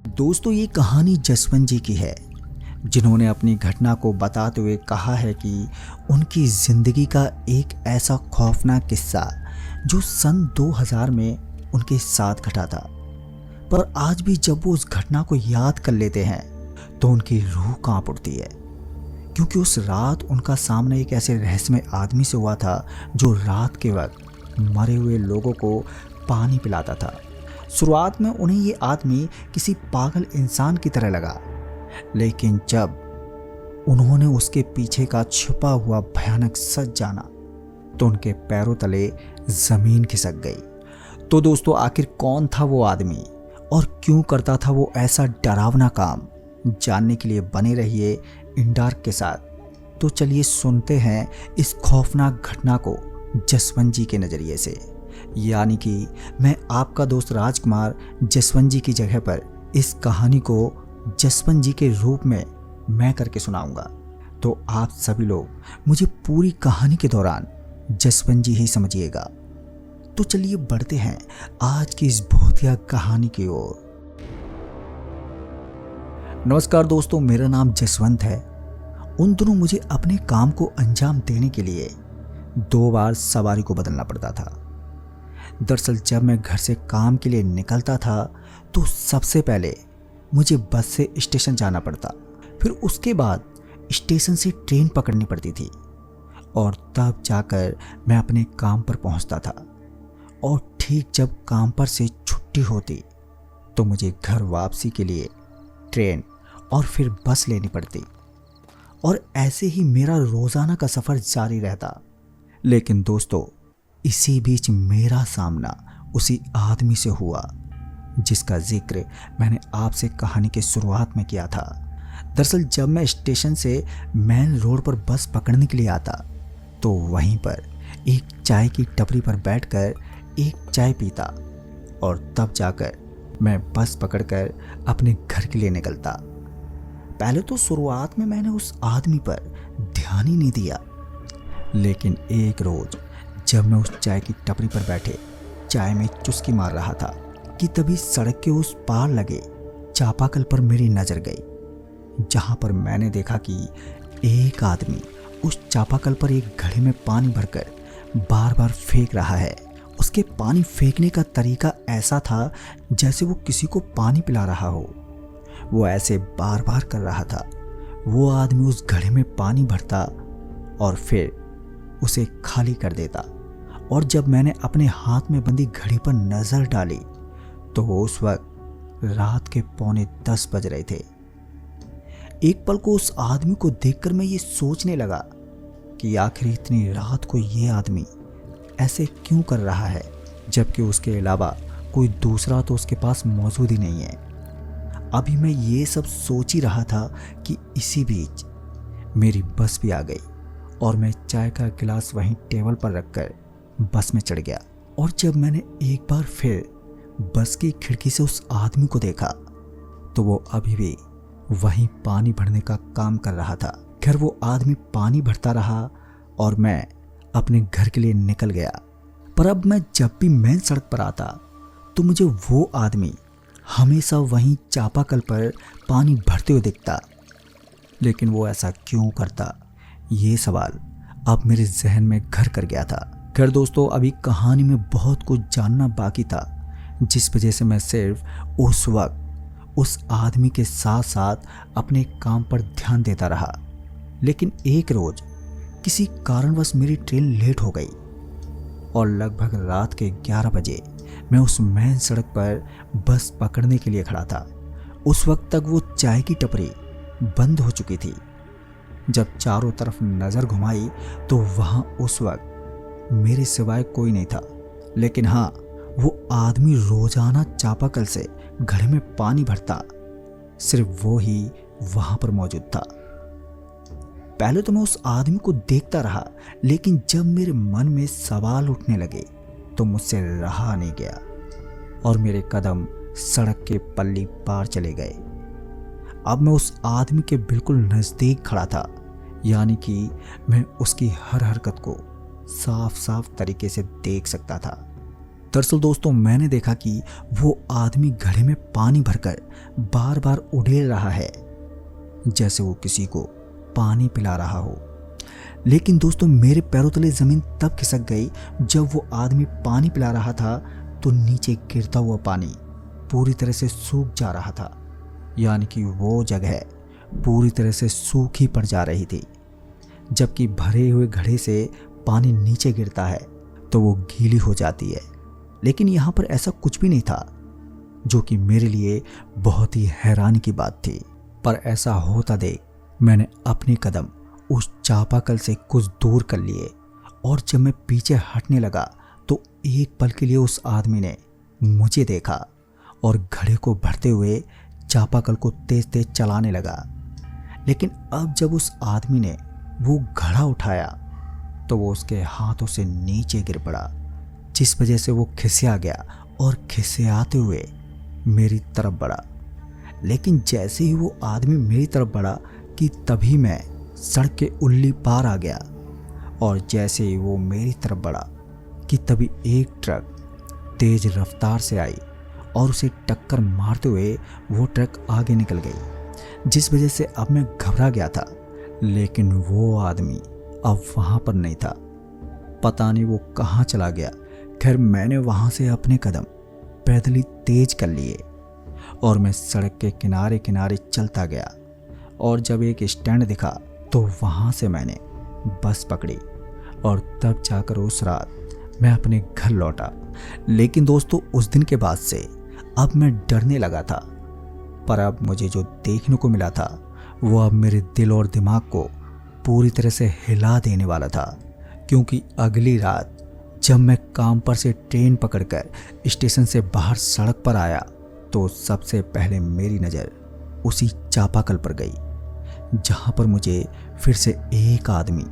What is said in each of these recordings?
दोस्तों, ये कहानी जसवंत जी की है, जिन्होंने अपनी घटना को बताते हुए कहा है कि उनकी ज़िंदगी का एक ऐसा खौफनाक किस्सा जो सन 2000 में उनके साथ घटा था, पर आज भी जब वो उस घटना को याद कर लेते हैं तो उनकी रूह कांप उठती है। क्योंकि उस रात उनका सामना एक ऐसे रहस्यमय आदमी से हुआ था जो रात के वक्त मरे हुए लोगों को पानी पिलाता था। शुरुआत में उन्हें ये आदमी किसी पागल इंसान की तरह लगा, लेकिन जब उन्होंने उसके पीछे का छुपा हुआ भयानक सच जाना तो उनके पैरों तले जमीन खिसक गई। तो दोस्तों, आखिर कौन था वो आदमी और क्यों करता था वो ऐसा डरावना काम? जानने के लिए बने रहिए इन डार्क के साथ। तो चलिए सुनते हैं इस खौफनाक घटना को जसवंत जी के नज़रिए से, यानी कि मैं आपका दोस्त राजकुमार जसवंत जी की जगह पर इस कहानी को जसवंत जी के रूप में मैं करके सुनाऊंगा। तो आप सभी लोग मुझे पूरी कहानी के दौरान जसवंत जी ही समझिएगा। तो चलिए बढ़ते हैं आज की इस भूतिया कहानी की ओर। नमस्कार दोस्तों, मेरा नाम जसवंत है। उन दिनों मुझे अपने काम को अंजाम देने के लिए 2 बार सवारी को बदलना पड़ता था। दरअसल जब मैं घर से काम के लिए निकलता था तो सबसे पहले मुझे बस से स्टेशन जाना पड़ता, फिर उसके बाद स्टेशन से ट्रेन पकड़नी पड़ती थी और तब जाकर मैं अपने काम पर पहुंचता था। और ठीक जब काम पर से छुट्टी होती तो मुझे घर वापसी के लिए ट्रेन और फिर बस लेनी पड़ती, और ऐसे ही मेरा रोज़ाना का सफ़र जारी रहता। लेकिन दोस्तों, इसी बीच मेरा सामना उसी आदमी से हुआ जिसका जिक्र मैंने आपसे कहानी के शुरुआत में किया था। दरअसल जब मैं स्टेशन से मेन रोड पर बस पकड़ने के लिए आता तो वहीं पर एक चाय की टपरी पर बैठकर एक चाय पीता, और तब जाकर मैं बस पकड़कर अपने घर के लिए निकलता। पहले तो शुरुआत में मैंने उस आदमी पर ध्यान ही नहीं दिया, लेकिन एक रोज जब मैं उस चाय की टपरी पर बैठे चाय में चुस्की मार रहा था कि तभी सड़क के उस पार लगे चापाकल पर मेरी नज़र गई, जहां पर मैंने देखा कि एक आदमी उस चापाकल पर एक घड़े में पानी भरकर बार बार फेंक रहा है। उसके पानी फेंकने का तरीका ऐसा था जैसे वो किसी को पानी पिला रहा हो। वो ऐसे बार बार कर रहा था। वो आदमी उस घड़े में पानी भरता और फिर उसे खाली कर देता, और जब मैंने अपने हाथ में बंधी घड़ी पर नज़र डाली तो उस वक्त रात के 9:45 बज रहे थे। एक पल को उस आदमी को देखकर मैं ये सोचने लगा कि आखिर इतनी रात को ये आदमी ऐसे क्यों कर रहा है, जबकि उसके अलावा कोई दूसरा तो उसके पास मौजूद ही नहीं है। अभी मैं ये सब सोच ही रहा था कि इसी बीच मेरी बस भी आ गई और मैं चाय का गिलास वहीं टेबल पर रखकर बस में चढ़ गया। और जब मैंने एक बार फिर बस की खिड़की से उस आदमी को देखा तो वो अभी भी वहीं पानी भरने का काम कर रहा था। खैर, वो आदमी पानी भरता रहा और मैं अपने घर के लिए निकल गया। पर अब मैं जब भी मेन सड़क पर आता तो मुझे वो आदमी हमेशा वहीं चापाकल पर पानी भरते हुए दिखता। लेकिन वो ऐसा क्यों करता, ये सवाल अब मेरे जहन में घर कर गया था। खैर दोस्तों, अभी कहानी में बहुत कुछ जानना बाकी था, जिस वजह से मैं सिर्फ उस वक्त उस आदमी के साथ साथ अपने काम पर ध्यान देता रहा। लेकिन एक रोज किसी कारणवश मेरी ट्रेन लेट हो गई और लगभग रात के 11 बजे मैं उस मेन सड़क पर बस पकड़ने के लिए खड़ा था। उस वक्त तक वो चाय की टपरी बंद हो चुकी थी। जब चारों तरफ नज़र घुमाई तो वहाँ उस वक्त मेरे सिवाय कोई नहीं था। लेकिन हाँ, वो आदमी रोजाना चापाकल से घड़े में पानी भरता, सिर्फ वो ही वहाँ पर मौजूद था। पहले तो मैं उस आदमी को देखता रहा, लेकिन जब मेरे मन में सवाल उठने लगे तो मुझसे रहा नहीं गया और मेरे कदम सड़क के पल्ली पार चले गए। अब मैं उस आदमी के बिल्कुल नज़दीक खड़ा था, यानी कि मैं उसकी हर हरकत को साफ साफ तरीके से देख सकता था। दरअसल दोस्तों मैंने देखा कि वो आदमी घड़े में पानी भरकर बार बार उड़ेल रहा है, जैसे वो किसी को पानी पिला रहा हो। लेकिन दोस्तों मेरे पैरों तले जमीन तब खिसक गई जब वो आदमी पानी पिला रहा था तो नीचे गिरता हुआ पानी पूरी तरह से सूख जा रहा था, यानी कि वो जगह पूरी तरह से सूखी पड़ जा रही थी। जबकि भरे हुए घड़े से पानी नीचे गिरता है तो वो गीली हो जाती है। लेकिन यहाँ पर ऐसा कुछ भी नहीं था, जो कि मेरे लिए बहुत ही हैरानी की बात थी। पर ऐसा होता देख मैंने अपने कदम उस चापाकल से कुछ दूर कर लिए और जब मैं पीछे हटने लगा तो एक पल के लिए उस आदमी ने मुझे देखा और घड़े को भरते हुए चापाकल को तेज तेज चलाने लगा। लेकिन अब जब उस आदमी ने वो घड़ा उठाया तो वो उसके हाथों से नीचे गिर पड़ा, जिस वजह से वो खिसिया गया और खिसियाते हुए मेरी तरफ बढ़ा। लेकिन जैसे ही वो आदमी मेरी तरफ बढ़ा कि तभी मैं सड़क के उल्ली पार आ गया, और जैसे ही वो मेरी तरफ बढ़ा कि तभी एक ट्रक तेज रफ्तार से आई और उसे टक्कर मारते हुए वो ट्रक आगे निकल गई, जिस वजह से अब मैं घबरा गया था। लेकिन वो आदमी अब वहाँ पर नहीं था, पता नहीं वो कहाँ चला गया। खैर मैंने वहाँ से अपने कदम पैदल ही तेज कर लिए और मैं सड़क के किनारे किनारे चलता गया, और जब एक स्टैंड दिखा तो वहाँ से मैंने बस पकड़ी और तब जाकर उस रात मैं अपने घर लौटा। लेकिन दोस्तों उस दिन के बाद से अब मैं डरने लगा था, पर अब मुझे जो देखने को मिला था वो अब मेरे दिल और दिमाग को पूरी तरह से हिला देने वाला था। क्योंकि अगली रात जब मैं काम पर से ट्रेन पकड़कर स्टेशन से बाहर सड़क पर आया तो सबसे पहले मेरी नज़र उसी चापाकल पर गई, जहाँ पर मुझे फिर से एक आदमी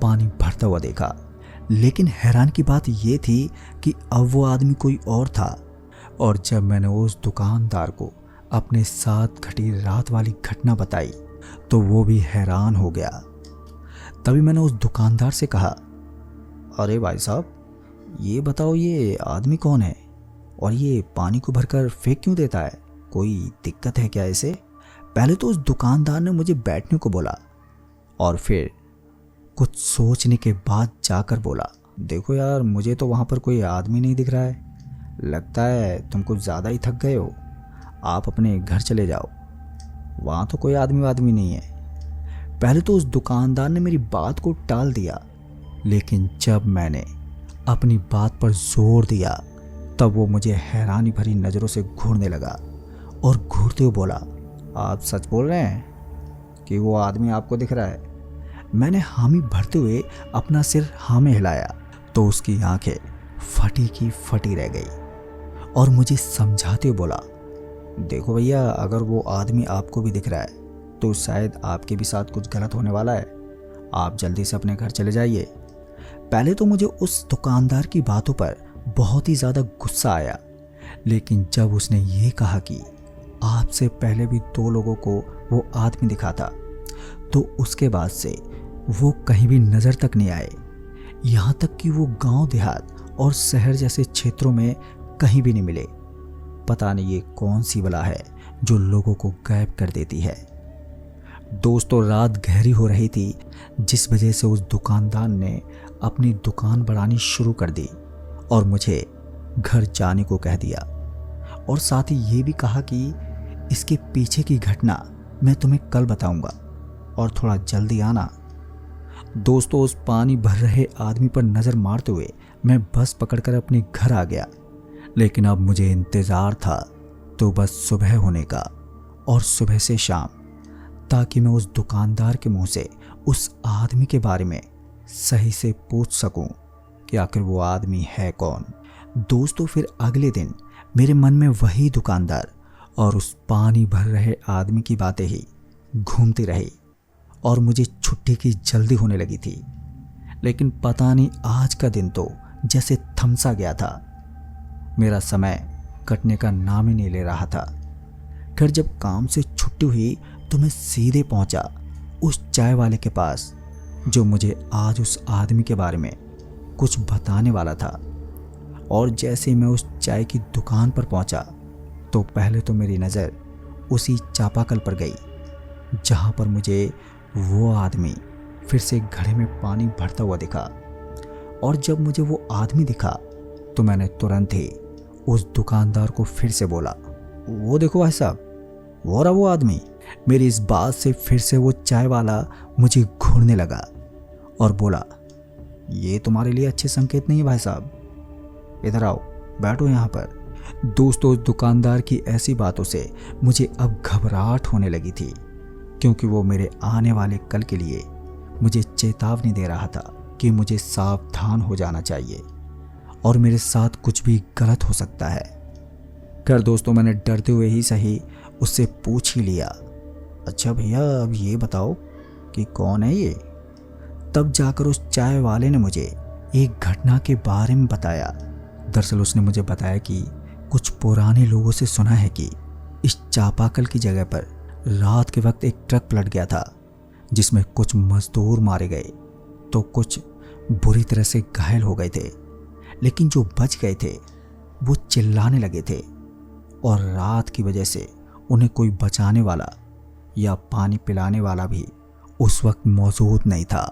पानी भरता हुआ देखा। लेकिन हैरान की बात यह थी कि अब वो आदमी कोई और था, और जब मैंने उस दुकानदार को अपने साथ घटी रात वाली घटना बताई तो वो भी हैरान हो गया। तभी मैंने उस दुकानदार से कहा, अरे भाई साहब ये बताओ ये आदमी कौन है और ये पानी को भरकर फेंक क्यों देता है, कोई दिक्कत है क्या इसे? पहले तो उस दुकानदार ने मुझे बैठने को बोला और फिर कुछ सोचने के बाद जाकर बोला, देखो यार मुझे तो वहाँ पर कोई आदमी नहीं दिख रहा है, लगता है तुम कुछ ज़्यादा ही थक गए हो, आप अपने घर चले जाओ, वहाँ तो कोई आदमी नहीं है। पहले तो उस दुकानदार ने मेरी बात को टाल दिया, लेकिन जब मैंने अपनी बात पर जोर दिया तब वो मुझे हैरानी भरी नज़रों से घूरने लगा और घूरते हुए बोला, आप सच बोल रहे हैं कि वो आदमी आपको दिख रहा है? मैंने हामी भरते हुए अपना सिर हाँ में हिलाया तो उसकी आंखें फटी की फटी रह गई और मुझे समझाते हुए बोला, देखो भैया अगर वो आदमी आपको भी दिख रहा है तो शायद आपके भी साथ कुछ गलत होने वाला है, आप जल्दी से अपने घर चले जाइए। पहले तो मुझे उस दुकानदार की बातों पर बहुत ही ज़्यादा गुस्सा आया, लेकिन जब उसने ये कहा कि आपसे पहले भी 2 लोगों को वो आदमी दिखा था तो उसके बाद से वो कहीं भी नज़र तक नहीं आए, यहाँ तक कि वो गांव देहात और शहर जैसे क्षेत्रों में कहीं भी नहीं मिले। पता नहीं ये कौन सी बला है जो लोगों को गायब कर देती है। दोस्तों रात गहरी हो रही थी, जिस वजह से उस दुकानदार ने अपनी दुकान बढ़ानी शुरू कर दी और मुझे घर जाने को कह दिया, और साथ ही ये भी कहा कि इसके पीछे की घटना मैं तुम्हें कल बताऊंगा और थोड़ा जल्दी आना। दोस्तों उस पानी भर रहे आदमी पर नज़र मारते हुए मैं बस पकड़कर अपने घर आ गया, लेकिन अब मुझे इंतज़ार था तो बस सुबह होने का और सुबह से शाम, ताकि मैं उस दुकानदार के मुंह से उस आदमी के बारे में सही से पूछ सकूं कि आखिर वो आदमी है कौन। दोस्तों फिर अगले दिन मेरे मन में वही दुकानदार और उस पानी भर रहे आदमी की बातें ही घूमती रही और मुझे छुट्टी की जल्दी होने लगी थी। लेकिन पता नहीं आज का दिन तो जैसे थमसा गया था, मेरा समय कटने का नाम ही नहीं ले रहा था। फिर जब काम से छुट्टी हुई तो मैं सीधे पहुंचा उस चाय वाले के पास जो मुझे आज उस आदमी के बारे में कुछ बताने वाला था, और जैसे मैं उस चाय की दुकान पर पहुंचा तो पहले तो मेरी नज़र उसी चापाकल पर गई जहां पर मुझे वो आदमी फिर से घड़े में पानी भरता हुआ दिखा। और जब मुझे वो आदमी दिखा तो मैंने तुरंत ही उस दुकानदार को फिर से बोला, वो देखो भाई साहब, वो रहा वो आदमी। मेरी इस बात से फिर से वो चाय वाला मुझे घूरने लगा और बोला, ये तुम्हारे लिए अच्छे संकेत नहीं है भाई साहब, इधर आओ, बैठो यहाँ पर। दोस्तों, उस दुकानदार की ऐसी बातों से मुझे अब घबराहट होने लगी थी, क्योंकि वो मेरे आने वाले कल के लिए मुझे चेतावनी दे रहा था कि मुझे सावधान हो जाना चाहिए और मेरे साथ कुछ भी गलत हो सकता है। खैर दोस्तों, मैंने डरते हुए ही सही उससे पूछ ही लिया, अच्छा भैया अब ये बताओ कि कौन है ये। तब जाकर उस चाय वाले ने मुझे एक घटना के बारे में बताया। दरअसल उसने मुझे बताया कि कुछ पुराने लोगों से सुना है कि इस चापाकल की जगह पर रात के वक्त एक ट्रक पलट गया था, जिसमें कुछ मजदूर मारे गए तो कुछ बुरी तरह से घायल हो गए थे। लेकिन जो बच गए थे वो चिल्लाने लगे थे और रात की वजह से उन्हें कोई बचाने वाला या पानी पिलाने वाला भी उस वक्त मौजूद नहीं था।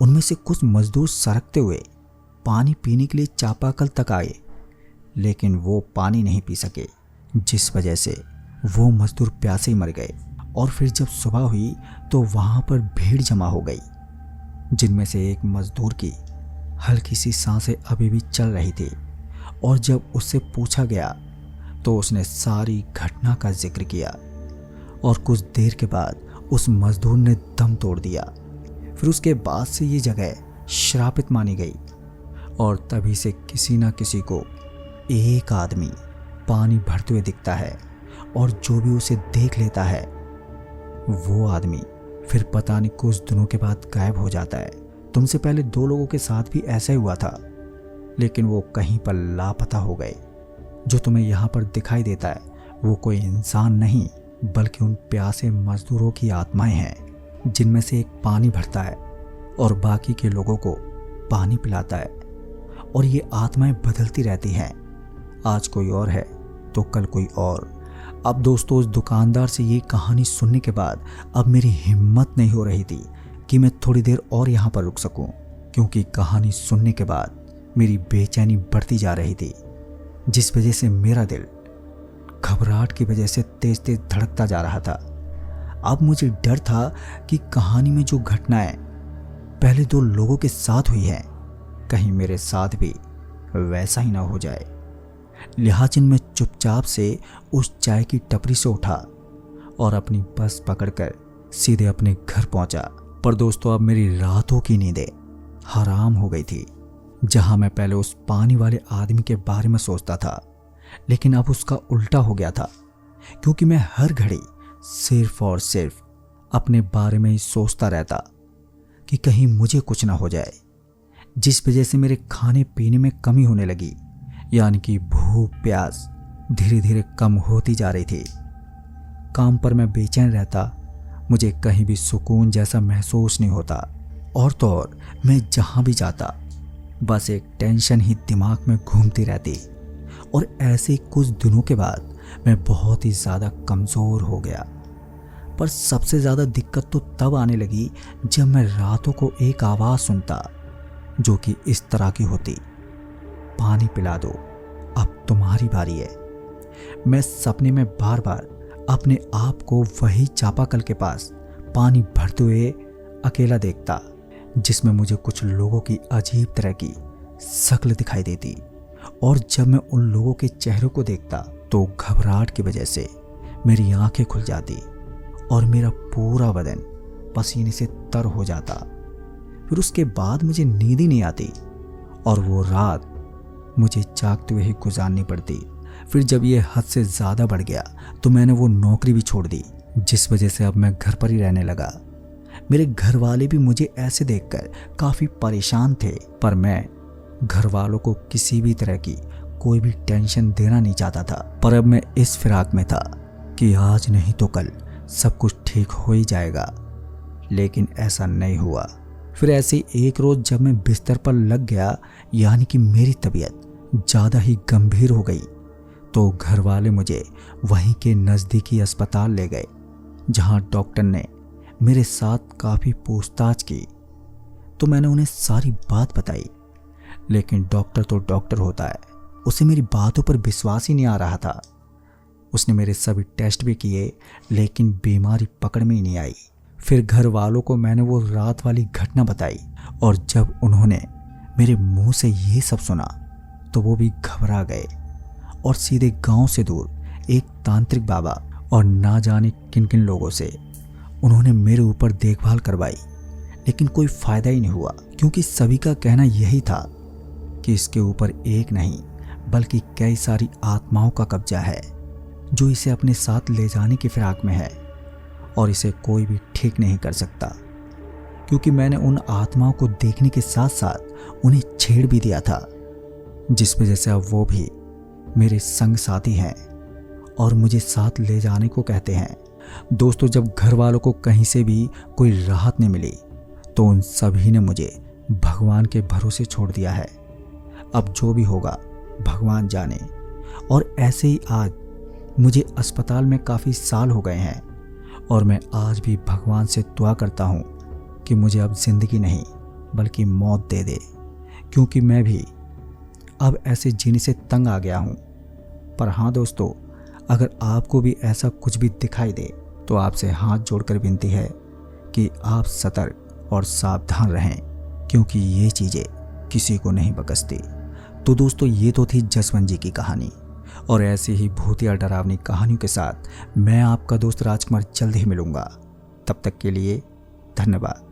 उनमें से कुछ मजदूर सरकते हुए पानी पीने के लिए चापाकल तक आए, लेकिन वो पानी नहीं पी सके, जिस वजह से वो मजदूर प्यासे ही मर गए। और फिर जब सुबह हुई तो वहाँ पर भीड़ जमा हो गई, जिनमें से एक मजदूर की हल्की सी सांसें अभी भी चल रही थी। और जब उससे पूछा गया तो उसने सारी घटना का जिक्र किया और कुछ देर के बाद उस मजदूर ने दम तोड़ दिया। फिर उसके बाद से ये जगह श्रापित मानी गई और तभी से किसी न किसी को एक आदमी पानी भरते हुए दिखता है और जो भी उसे देख लेता है वो आदमी फिर पता नहीं कुछ दिनों के बाद गायब हो जाता है। तुमसे पहले 2 लोगों के साथ भी ऐसा ही हुआ था, लेकिन वो कहीं पर लापता हो गए। जो तुम्हें यहाँ पर दिखाई देता है वो कोई इंसान नहीं बल्कि उन प्यासे मजदूरों की आत्माएं हैं, जिनमें से एक पानी भरता है और बाकी के लोगों को पानी पिलाता है। और ये आत्माएं बदलती रहती हैं, आज कोई और है तो कल कोई और। अब दोस्तों, उस दुकानदार से ये कहानी सुनने के बाद अब मेरी हिम्मत नहीं हो रही थी कि मैं थोड़ी देर और यहाँ पर रुक सकूं, क्योंकि कहानी सुनने के बाद मेरी बेचैनी बढ़ती जा रही थी, जिस वजह से मेरा दिल घबराहट की वजह से तेज तेज धड़कता जा रहा था। अब मुझे डर था कि कहानी में जो घटनाएं पहले 2 लोगों के साथ हुई हैं, कहीं मेरे साथ भी वैसा ही ना हो जाए। लिहाजा मैं चुपचाप से उस चाय की टपरी से उठा और अपनी बस पकड़कर सीधे अपने घर पहुंचा। पर दोस्तों, अब मेरी रातों की नींदें हराम हो गई थी। जहां मैं पहले उस पानी वाले आदमी के बारे में सोचता था, लेकिन अब उसका उल्टा हो गया था, क्योंकि मैं हर घड़ी सिर्फ और सिर्फ अपने बारे में ही सोचता रहता कि कहीं मुझे कुछ ना हो जाए, जिस वजह से मेरे खाने पीने में कमी होने लगी, यानी कि भूख प्यास धीरे धीरे कम होती जा रही थी। काम पर मैं बेचैन रहता, मुझे कहीं भी सुकून जैसा महसूस नहीं होता। और तो और मैं जहाँ भी जाता बस एक टेंशन ही दिमाग में घूमती रहती। और ऐसे कुछ दिनों के बाद मैं बहुत ही ज़्यादा कमज़ोर हो गया। पर सबसे ज़्यादा दिक्कत तो तब आने लगी जब मैं रातों को एक आवाज़ सुनता जो कि इस तरह की होती, पानी पिला दो, अब तुम्हारी बारी है। मैं सपने में बार बार अपने आप को वही चापाकल के पास पानी भरते हुए अकेला देखता, जिसमें मुझे कुछ लोगों की अजीब तरह की शक्ल दिखाई देती। और जब मैं उन लोगों के चेहरों को देखता तो घबराहट की वजह से मेरी आंखें खुल जाती और मेरा पूरा बदन पसीने से तर हो जाता। फिर उसके बाद मुझे नींद ही नहीं आती और वो रात मुझे जागते हुए ही गुजारनी पड़ती। फिर जब ये हद से ज़्यादा बढ़ गया तो मैंने वो नौकरी भी छोड़ दी, जिस वजह से अब मैं घर पर ही रहने लगा। मेरे घर वाले भी मुझे ऐसे देखकर काफ़ी परेशान थे, पर मैं घर वालों को किसी भी तरह की कोई भी टेंशन देना नहीं चाहता था। पर अब मैं इस फिराक में था कि आज नहीं तो कल सब कुछ ठीक हो ही जाएगा, लेकिन ऐसा नहीं हुआ। फिर ऐसे एक रोज़ जब मैं बिस्तर पर लग गया, यानी कि मेरी तबीयत ज़्यादा ही गंभीर हो गई तो घर वाले मुझे वहीं के नज़दीकी अस्पताल ले गए, जहां डॉक्टर ने मेरे साथ काफ़ी पूछताछ की। तो मैंने उन्हें सारी बात बताई, लेकिन डॉक्टर तो डॉक्टर होता है, उसे मेरी बातों पर विश्वास ही नहीं आ रहा था। उसने मेरे सभी टेस्ट भी किए, लेकिन बीमारी पकड़ में ही नहीं आई। फिर घर वालों को मैंने वो रात वाली घटना बताई, और जब उन्होंने मेरे मुंह से ये सब सुना तो वो भी घबरा गए और सीधे गांव से दूर एक तांत्रिक बाबा और ना जाने किन किन लोगों से उन्होंने मेरे ऊपर देखभाल करवाई। लेकिन कोई फायदा ही नहीं हुआ, क्योंकि सभी का कहना यही था कि इसके ऊपर एक नहीं बल्कि कई सारी आत्माओं का कब्जा है, जो इसे अपने साथ ले जाने की फिराक में है, और इसे कोई भी ठीक नहीं कर सकता। क्योंकि मैंने उन आत्माओं को देखने के साथ साथ उन्हें छेड़ भी दिया था, जिस वजह से अब वो भी मेरे संग साथी हैं और मुझे साथ ले जाने को कहते हैं। दोस्तों, जब घर वालों को कहीं से भी कोई राहत नहीं मिली तो उन सभी ने मुझे भगवान के भरोसे छोड़ दिया है। अब जो भी होगा भगवान जाने। और ऐसे ही आज मुझे अस्पताल में काफ़ी साल हो गए हैं, और मैं आज भी भगवान से दुआ करता हूँ कि मुझे अब ज़िंदगी नहीं बल्कि मौत दे दे, क्योंकि मैं भी अब ऐसे जीने से तंग आ गया हूँ। पर हाँ दोस्तों, अगर आपको भी ऐसा कुछ भी दिखाई दे तो आपसे हाथ जोड़कर विनती है कि आप सतर्क और सावधान रहें, क्योंकि ये चीज़ें किसी को नहीं बकसती। तो दोस्तों, ये तो थी जसवंत जी की कहानी, और ऐसी ही भूतिया डरावनी कहानियों के साथ मैं आपका दोस्त राजकुमार जल्द ही मिलूंगा। तब तक के लिए धन्यवाद।